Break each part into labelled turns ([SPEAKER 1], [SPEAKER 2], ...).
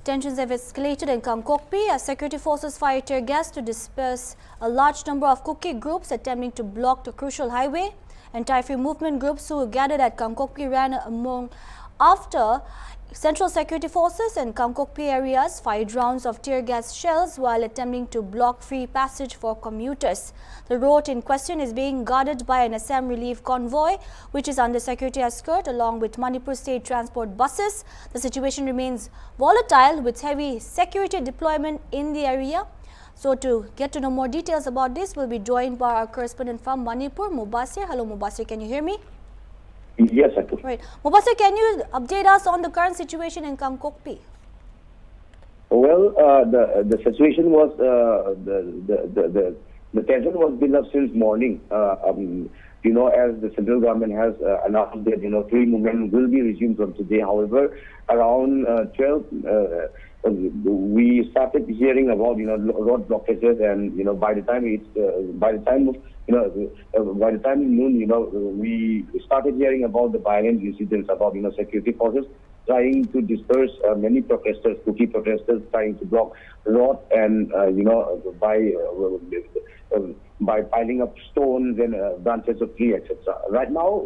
[SPEAKER 1] Tensions have escalated in Kangpokpi as security forces fired tear gas to disperse a large number of Kuki groups attempting to block the crucial highway. Anti-free movement groups who gathered at Kangpokpi ran among after Central Security Forces in Kangpokpi areas fired rounds of tear gas shells while attempting to block free passage for commuters. The road in question is being guarded by an Assam relief convoy, which is under security escort along with Manipur state transport buses. The situation remains volatile with heavy security deployment in the area. So to get to know more details about this, we'll be joined by our correspondent from Manipur, Mubasir. Hello Mubasir, can you hear me?
[SPEAKER 2] Yes, I do.
[SPEAKER 1] Right. Mubasir, can you update us on the current situation in Kangpokpi?
[SPEAKER 2] Well, the situation was the tension was built up since morning. As the central government has announced that free movement will be resumed from today. However, around 12, we started hearing about road blockages, and by the time noon, we started hearing about the violent incidents about security forces trying to disperse many protesters, Kuki protesters, trying to block road, and by piling up stones and branches of tree, etc. Right now,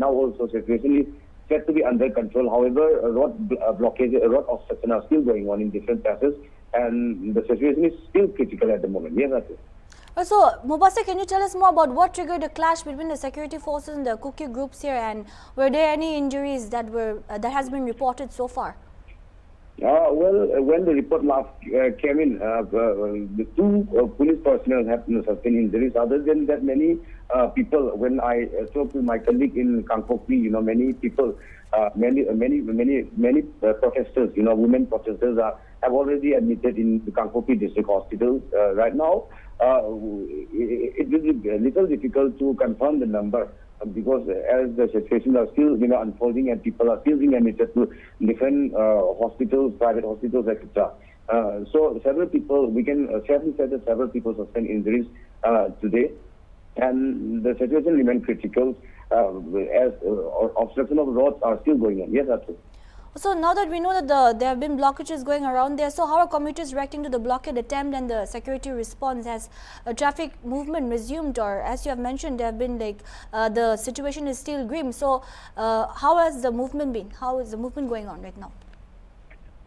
[SPEAKER 2] also situation is said to be under control. However, road blockage, road obstruction are still going on in different passes, and the situation is still critical at the moment. Yes, that's it.
[SPEAKER 1] So, Mubasir, can you tell us more about what triggered the clash between the security forces and the Kuki groups here, and were there any injuries that has been reported so far?
[SPEAKER 2] Well, when the report last came in, the two police personnel have sustained injuries. Other than that, many people, when I talked to my colleague in Kangpokpi, many people, many protesters, women protesters have already admitted in the Kangpokpi district hospital. Right now, it will be a little difficult to confirm the number, because as the situation are still unfolding and people are still being admitted to different hospitals, private hospitals, etc. So several people, we can safely say that several people sustained injuries today, and the situation remains critical as obstruction of roads are still going on. Yes, that's it.
[SPEAKER 1] So now that we know that there have been blockages going around there, so how are commuters reacting to the blockade attempt and the security response? Has traffic movement resumed, or as you have mentioned, there have been the situation is still grim. So how has the movement been? How is the movement going on right now?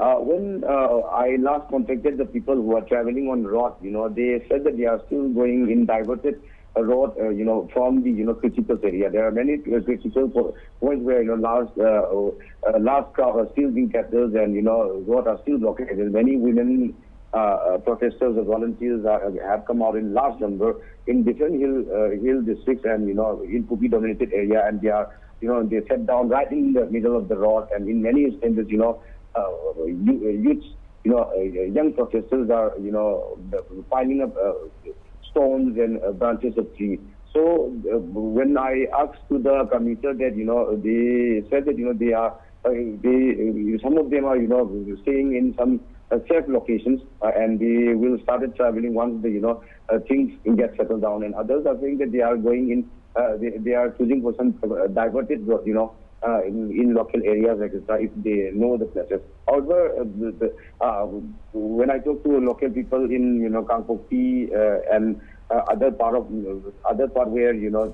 [SPEAKER 2] When I last contacted the people who are traveling on road, they said that they are still going in diverted road, from the critical area. There are many critical points where large crowd are still being captured, and road are still blocked. Many women protesters or volunteers have come out in large number in different hill districts and in Kuki dominated area, and they are they sat down right in the middle of the road, and in many instances youths, young protesters are piling up stones and branches of trees. So when I asked to the commuter that they said that they are some of them are staying in some safe locations, and they will start traveling once the things get settled down, and others are saying that they are going in they are choosing for some diverted road in local areas, etc., if they know the places. However, when I talk to local people in Kangpokpi and other part where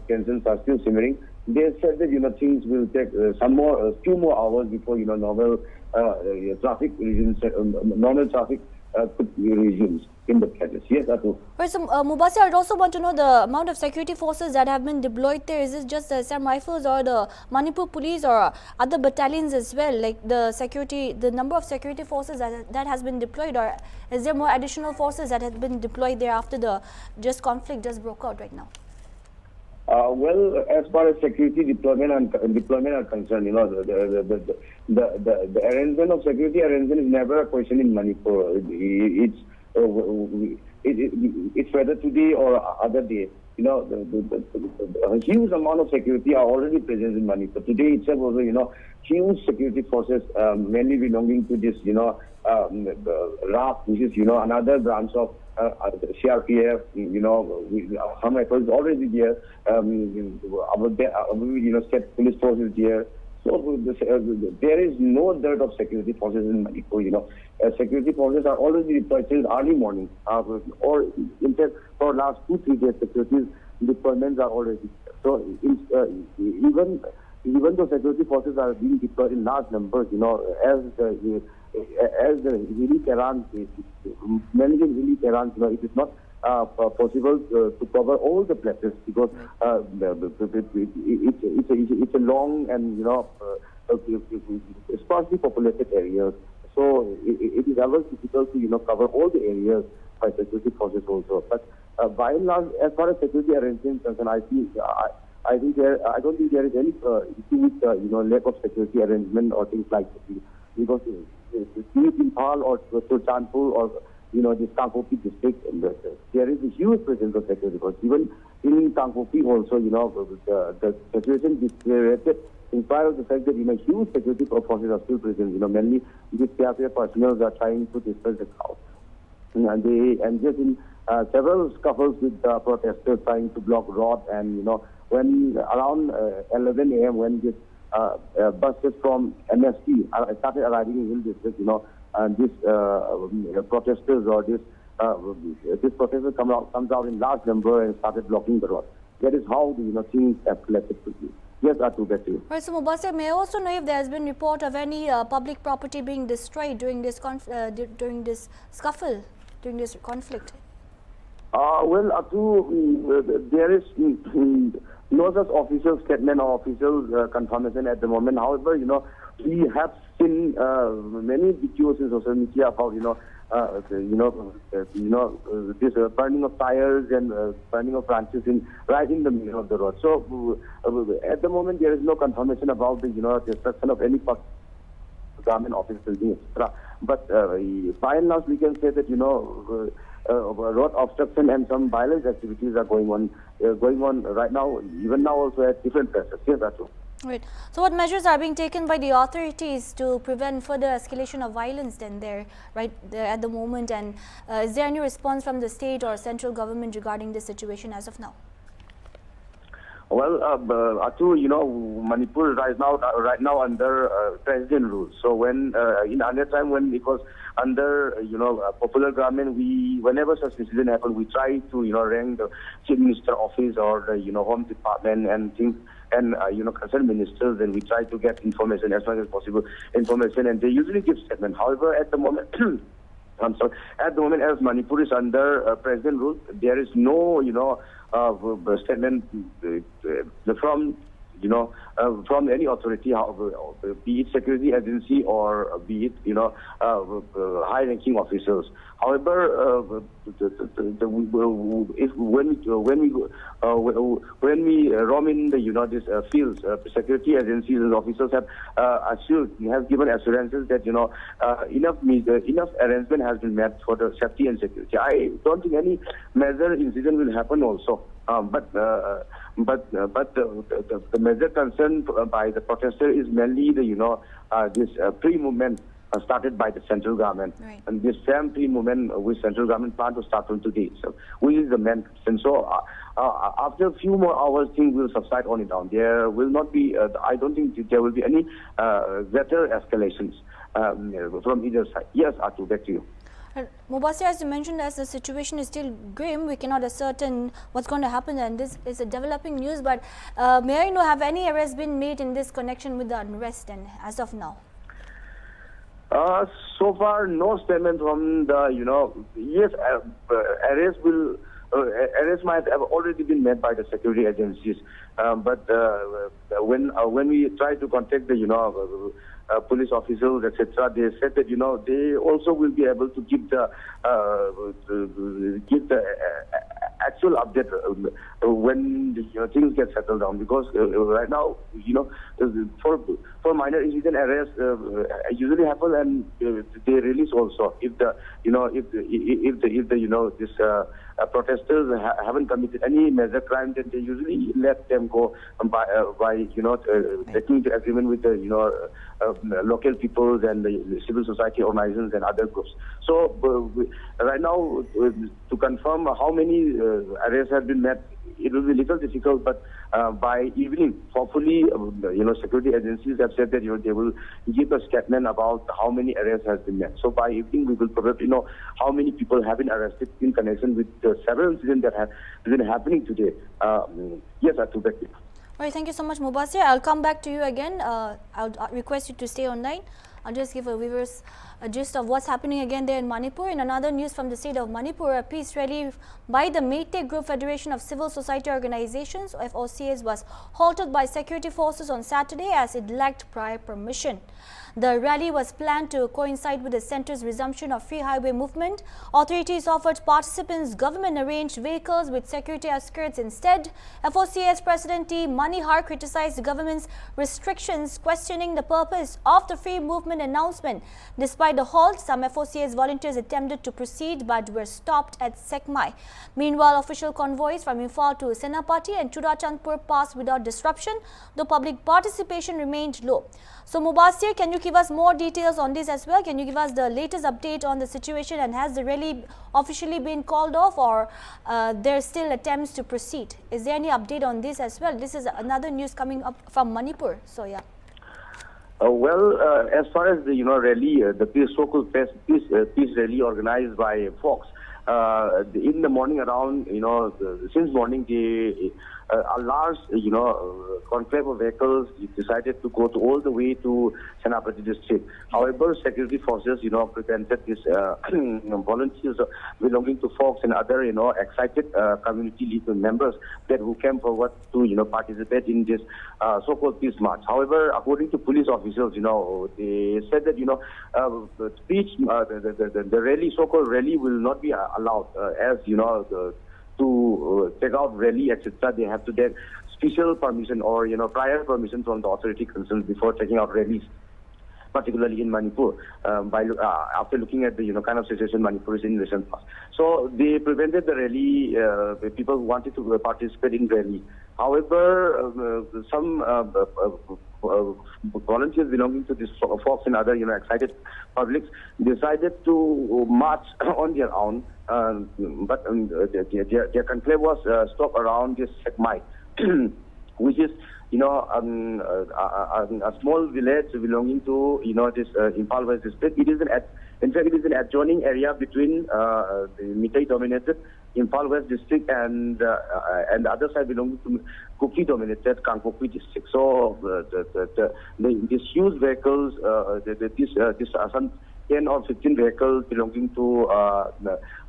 [SPEAKER 2] tensions are still simmering, they said that things will take few more hours before normal traffic resumes, normal traffic could resumes in the places. Yes, that's all.
[SPEAKER 1] Right, so Mubasir, I also want to know the amount of security forces that have been deployed there. Is it just the Assam Rifles or the Manipur police or other battalions as well? Like the number of security forces that has been deployed, or is there more additional forces that have been deployed there after the conflict just broke out right now?
[SPEAKER 2] Well, as far as security deployment are concerned, the arrangement of security arrangement is never a question in Manipur. It's whether today or other day. A huge amount of security are already present in Manipur. Today itself also, huge security forces, mainly belonging to this, RAF, which is, another branch of CRPF, some efforts already there. State police forces there. So there is no dearth of security forces in Manipur. security forces are already deployed since early morning, or in fact for last 2-3 days, security deployments are already. So even though security forces are being deployed in large numbers, as the hilly terrain, managing hilly terrain, it is not possible to cover all the places because it's a long and sparsely populated areas. So it is always difficult to cover all the areas by security forces also. But by and large, as far as security arrangements are concerned, I don't think there is any issue with lack of security arrangement or things like that. Because in Pal or Chandpur or this Kangpokpi district, there is a huge presence of security forces. Even in Kangpokpi also, the situation deteriorated in spite of the fact that huge security forces are still present. Mainly these KFA personnel are trying to disperse the crowd, and they engaged in several scuffles with protesters trying to block road. And when around 11 a.m. when this buses from MST started arriving in Hill District, and this protesters or this protesters comes out in large number and started blocking the road. That is how the things escalated quickly. Yes, Atu, back to you.
[SPEAKER 1] Right, so Mubassir, may I also know if there has been report of any public property being destroyed during this scuffle, during this conflict?
[SPEAKER 2] Well, Atu, there is no such official statement or official confirmation at the moment. However, we have seen many videos in social media about this burning of tires and burning of branches right in the middle of the road. So at the moment there is no confirmation about the destruction of any government office building, etc. But by and large we can say that road obstruction and some violent activities are going on right now, even now also at different places. Yes, that's true.
[SPEAKER 1] Right. So what measures are being taken by the authorities to prevent further escalation of violence then right there at the moment? And is there any response from the state or central government regarding this situation as of now?
[SPEAKER 2] Well, Atu, Manipur right now under president rule. So when in another time when it was under popular government, whenever such incident happened, we try to rank the chief minister office or the home department and things and concerned ministers, and we try to get information as much as possible and they usually give statement. However, at the moment. At the moment, as Manipur is under president rule, there is no, statement from any authority, be it security agency or be it, high-ranking officials. However, when we roam in the this fields, security agencies and officials have given assurances that enough arrangement has been made for the safety and security. I don't think any major incident will happen also. But the major concern by the protester is mainly the this pre-movement started by the central government,
[SPEAKER 1] right.
[SPEAKER 2] And this same pre-movement which central government plan to start from today. So which is the main concern. So after a few more hours, things will subside on it down. There will not be. I don't think there will be any greater escalations from either side. Yes, Atu, back to you.
[SPEAKER 1] Mubassir, as you mentioned, as the situation is still grim, we cannot ascertain what's going to happen, and this is a developing news. But may I know, have any arrests been made in this connection with the unrest and as of now?
[SPEAKER 2] So far, no statement from the, yes, arrests might have already been made by the security agencies. But when we try to contact the, police officials, etc., they said that, they also will be able to give the actual update when things get settled down, because right now, for minor incident arrests usually happen and they release also. If the this protesters haven't committed any major crime, then they usually let them go by taking the agreement with the local peoples and the civil society organizations and other groups. So right now, to confirm how many arrests have been made it will be a little difficult, but by evening, hopefully, security agencies have said that they will give a statement about how many arrests has been made. So by evening, we will probably know how many people have been arrested in connection with several incidents that have been happening today. Yes, Atu, back to you.
[SPEAKER 1] All right, thank you so much, Mubasir. I'll come back to you again. I'll request you to stay online. I'll just give a viewers a gist of what's happening again there in Manipur. In another news from the state of Manipur, a peace rally by the Meitei Group Federation of Civil Society Organizations, FOCAs, was halted by security forces on Saturday as it lacked prior permission. The rally was planned to coincide with the centre's resumption of free highway movement. Authorities offered participants government-arranged vehicles with security escorts instead. FOCA's President T. Manihar criticized the government's restrictions, questioning the purpose of the free movement announcement. Despite the halt, some FOCA's volunteers attempted to proceed but were stopped at Sekmai. Meanwhile, official convoys from Imphal to Senapati and Churachandpur passed without disruption, though public participation remained low. So, Mubasir, can you give us more details on this as well? Can you give us the latest update on the situation, and has the rally officially been called off, or there are still attempts to proceed? Is there any update on this as well? This is another news coming up from Manipur. So, yeah.
[SPEAKER 2] As far as the rally, the so-called peace rally organized by Fox, in the morning around, since morning, a large, conclave of vehicles decided to go all the way to Senapati district. However, security forces, prevented this volunteers belonging to Fox and other, excited community leader members who came forward to, participate in this so-called peace march. However, according to police officials, they said that, the speech, the rally, so-called rally, will not be allowed, as to take out rally, etc. They have to get special permission or prior permission from the authority concerned before taking out rallies, particularly in Manipur. After looking at the kind of situation Manipur is in recent past, so they prevented the rally. People who wanted to participate in rally. However, some volunteers belonging to this Fox and other excited publics decided to march on their own, but their conclave was stopped around this Sekmai, which is a small village belonging to this Imphal West district. It is in fact it is an adjoining area between the Meitei dominated Imphal West district and the other side belonging to Kuki dominated Kangpokpi district. So these huge vehicles, this some 10 or 15 vehicles belonging to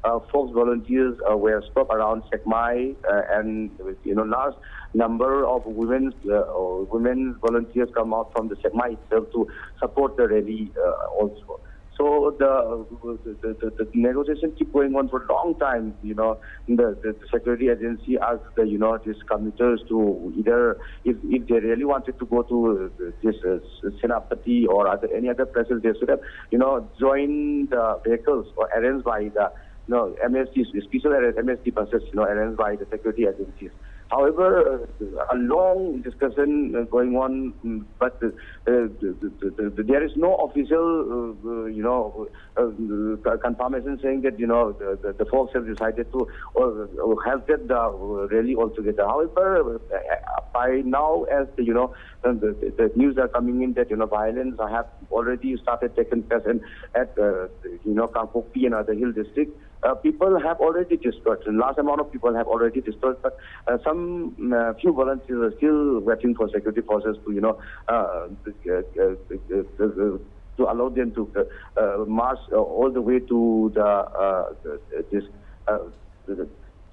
[SPEAKER 2] Fox volunteers were stopped around Sekmai, and large number of women volunteers come out from the Sekmai itself to support the rally also. So the negotiation keep going on for a long time. The security agency asked these commuters to either, if they really wanted to go to this Senapati or any other places, they should have join the vehicles or arranged by the MST, special MST buses arranged by the security agencies. However, a long discussion going on, but there is no official, confirmation saying that the folks have decided to or halted the rally altogether. However, by now, as the news are coming in that violence have already started taking place at Kangpokpi and other hill district. People have already dispersed. A large amount of people have already dispersed, but some few volunteers are still waiting for security forces to, to allow them to march all the way to the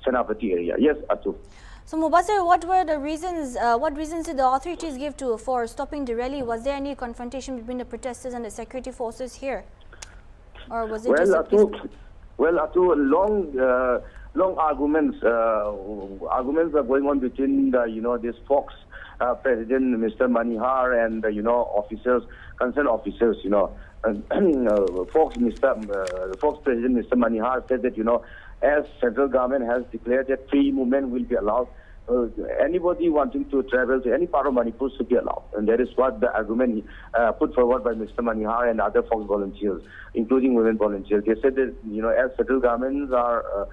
[SPEAKER 2] Senapati area. Yes, Atu.
[SPEAKER 1] So, Mubasir, what were the reasons? What reasons did the authorities give for stopping the rally? Was there any confrontation between the protesters and the security forces here, or was it just a
[SPEAKER 2] Atu, long arguments are going on between this Fox president, Mr. Manihar, and officers, concerned officers. Fox president, Mr. Manihar, said that as central government has declared that free movement will be allowed, anybody wanting to travel to any part of Manipur should be allowed. And that is what the argument put forward by Mr. Manihar and other Fox volunteers, including women volunteers. They said that, as federal governments are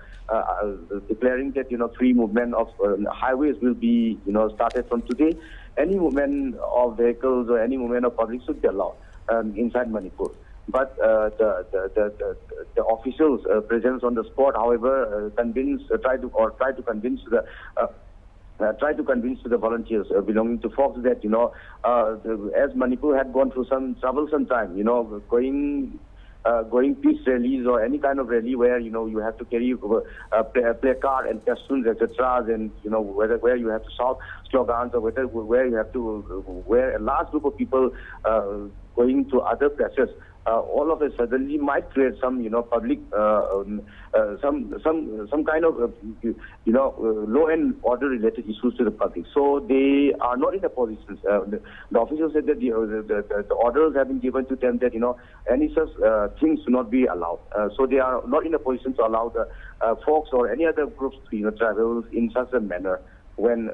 [SPEAKER 2] declaring that, free movement of highways will be, started from today, any movement of vehicles or any movement of public should be allowed inside Manipur. But the officials' presence on the spot, however, try to convince the volunteers belonging to Fox that as Manipur had gone through some troublesome time, going peace rallies or any kind of rally where you have to carry a placard and festoons, etc., and where you have to shout slogans or where you have to where a large group of people going to other places. All of a sudden, might create some, public, some kind of, law and order related issues to the public. So they are not in a position. The officials said that the orders have been given to them that, any such things should not be allowed. So they are not in a position to allow the folks or any other groups to, travel in such a manner. When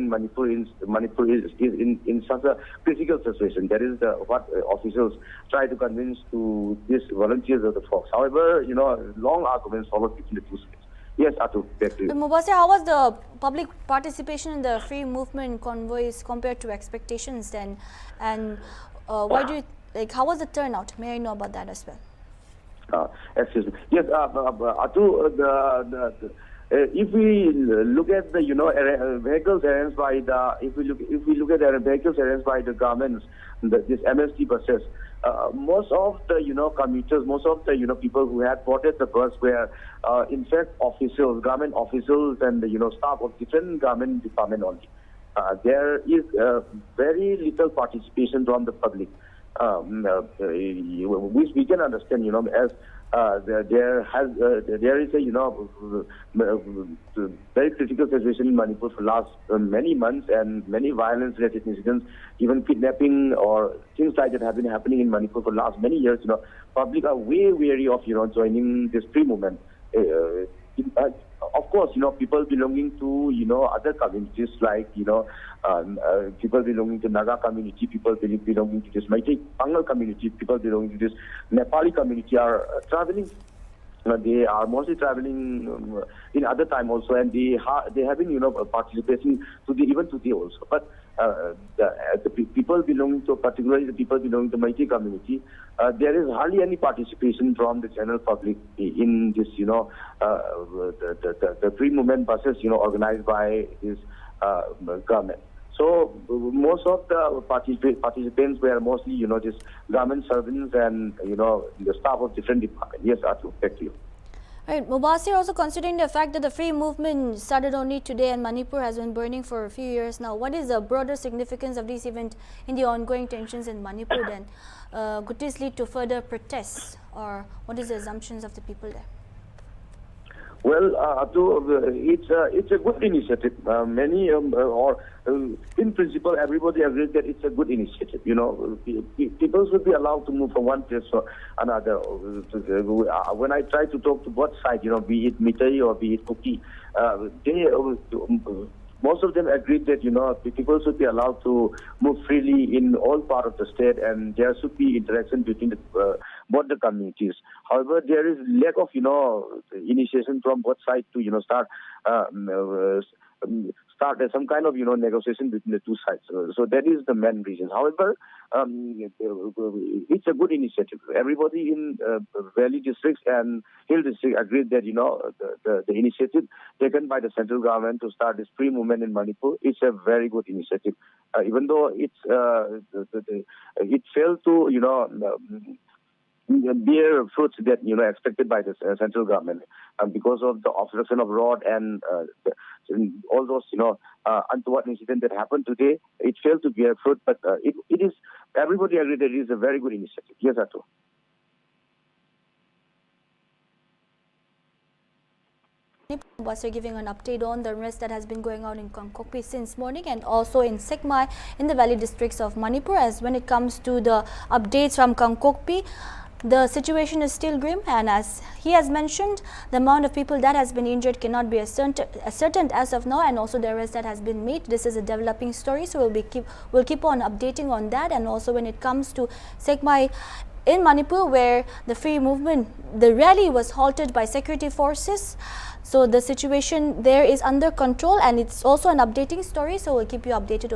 [SPEAKER 2] Manipur is in such a critical situation. That is what officials try to convince to these volunteers of the Fox. However, long arguments followed between the two sides. Yes, Atu, back to you.
[SPEAKER 1] Mubasir, how was the public participation in the free movement convoys compared to expectations then? And why do you, how was the turnout? May I know about that as well?
[SPEAKER 2] Excuse me. Yes, Atu, if we look at the vehicles arranged by the if we look at the vehicles arranged by the governments, this MST buses, most of the commuters, most of the people who had boarded the bus were in fact officials, government officials, and staff of different government department only. There is very little participation from the public, which we can understand, as there is a very critical situation in Manipur for last many months, and many violence-related incidents, even kidnapping or things like that have been happening in Manipur for last many years. Public are way wary of joining this free movement. Of course, people belonging to other communities like people belonging to Naga community, people belonging to this Meitei Pangal community, people belonging to this Nepali community are traveling. They are mostly traveling in other time also, and they have been participating even today also. But the people belonging to, particularly the people belonging to Meitei community, there is hardly any participation from the general public in this the free movement buses organized by this government. So most of the participants were mostly this government servants and the staff of different departments. Yes, Atu, back to you.
[SPEAKER 1] Right, Mubasir, also considering the fact that the free movement started only today and Manipur has been burning for a few years now, what is the broader significance of this event in the ongoing tensions in Manipur then? Could this lead to further protests, or what is the assumptions of the people there?
[SPEAKER 2] Well, it's a good initiative. In principle, everybody agrees that it's a good initiative. People should be allowed to move from one place to another. When I try to talk to both sides, be it Meitei or be it Kuki, most of them agreed that people should be allowed to move freely in all parts of the state, and there should be interaction between both the communities. However, there is lack of initiation from both sides to start some kind of negotiation between the two sides. So that is the main reason. However, it's a good initiative. Everybody in Valley districts and Hill district agreed that the initiative taken by the central government to start this free movement in Manipur is a very good initiative. Even though it failed to bear fruits that expected by the central government because of the obstruction of road and all those untoward incidents that happened today. It failed to bear fruit, but it is. Everybody agreed that it is a very good initiative. Yes, Atu.
[SPEAKER 1] Was giving an update on the unrest that has been going on in Kangpokpi since morning, and also in Sekmai in the valley districts of Manipur. As when it comes to the updates from Kangpokpi, The situation is still grim, and as he has mentioned, the amount of people that has been injured cannot be ascertained as of now, and also the arrest that has been made. This is a developing story, so we'll keep on updating on that. And also when it comes to Sekmai in Manipur, where the free movement, the rally was halted by security forces. So the situation there is under control, and it's also an updating story, so we'll keep you updated on